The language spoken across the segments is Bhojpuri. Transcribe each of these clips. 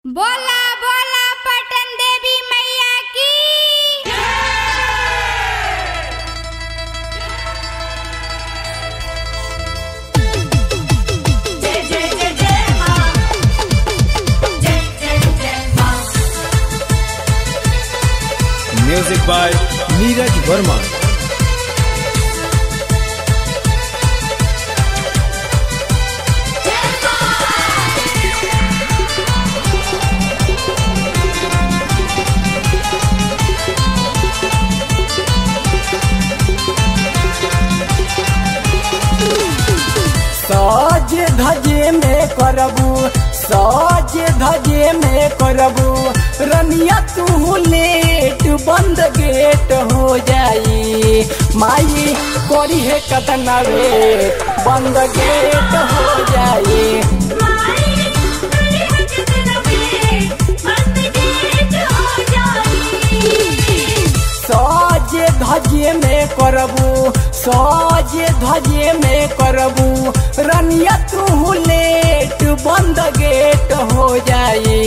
बोला बोला पटन देवी मैया की जय जय जय जय मां जय जय जय मां। Music by Neeraj Verma. सज धजे में करबू सज धजे में करबू रनिया तू लेट बंद गेट हो जाई माई करी है कतना वेट बंद गेट हो जाई। माई तेरी हजरत में बंद गेट हो जाई। सज धजे में करबू सज धजे में करबू रनिया तू लेट बंद गेट हो जाई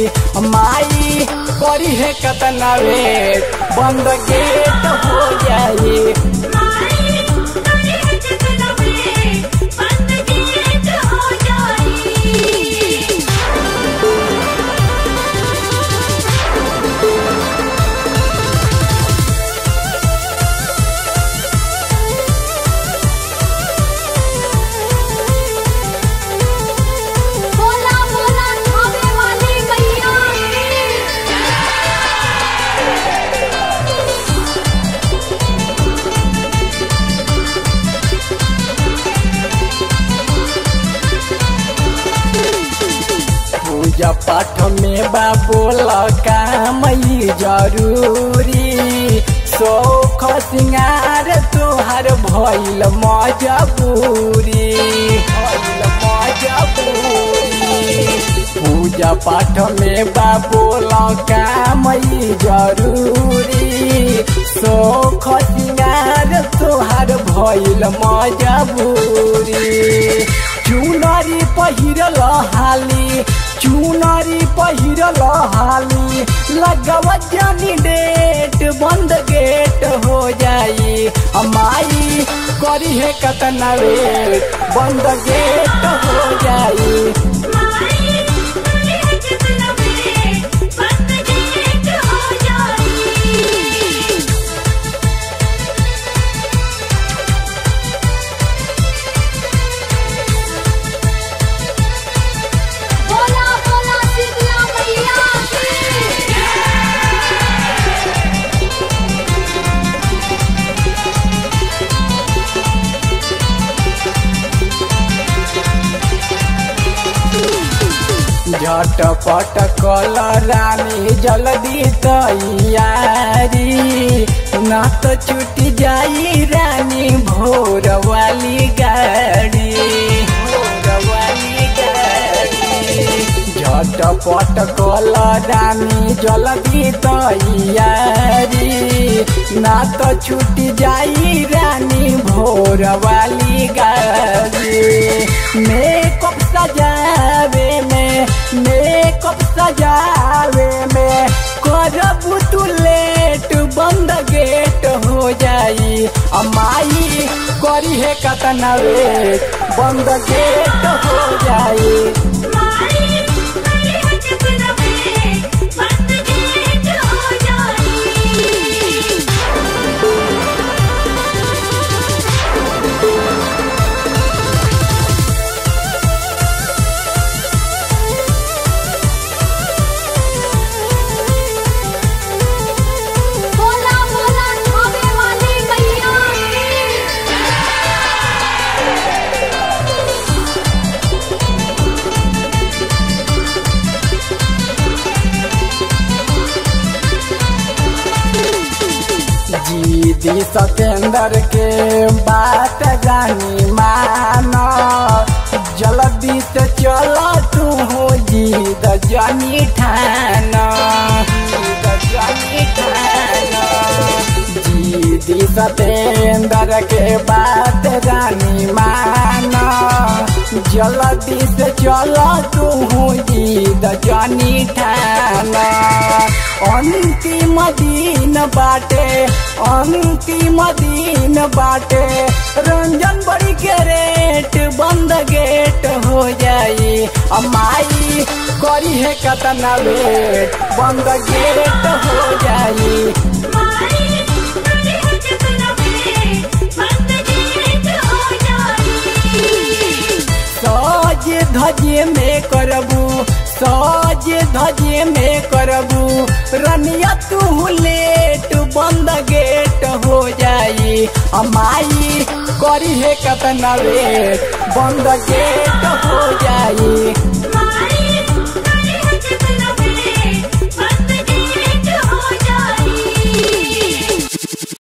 माई करी है कतना वेट बंद गेट हो जाई। माई तेरी हजरत में बंद गेट हो जाई। बोला बोला खावे वाली मैया पूजा पाठ में बाबोल काम जरूरी शौख सिंगार तोहर भइल मजबूरी भइल मजबूरी। पूजा पाठ में बाबोल काम जरूरी शौख सिंगार तोहर भइल मजबूरी। चुनरी पहिरल हाली चुनरी पहिरल हाली लगव जानी डेट बंद गेट हो जाई माई करी है कतना वेट बंद गेट हो जाई। माई तेरी हजरत में बंद गेट हो जाई। बोला बोला शीतला मैया की झटपट कल रानी जल्दी तैयारी ना तो छूट जाई रानी भोर वाली गाड़ी भोर वाली गाड़ी। झटपट कल रानी जल्दी तैयारी ना तो छूट जाई रानी भोर वाली गाड़ी। मेकअप सजावे में मेकअप सजावे में करबू तू लेट बंद गेट हो जाई माई करी है कतना वेट बंद गेट हो जाई। माई तेरी हजरत में बंद गेट हो जाई। बोला बोला खावे वाली मैया जीदी सतेंद्र के बात जानी मानो जल्दी से चलो तू जीद जानी ठानो जीद जानी ठानो। दीदी सतेंद्र के बात रानी माना जल्दी से चलो तू जीद जानी ठाना अंतिम दिन बाटे रंजन बड़ी के रेट बंद गेट हो जाई अमाई करी है कतना वेट बंद गेट हो जाई सज धजे में करबू रनिया तू लेट बंद गेट हो जाई अमाई करी है कतना वेट बंद गेट हो जाई।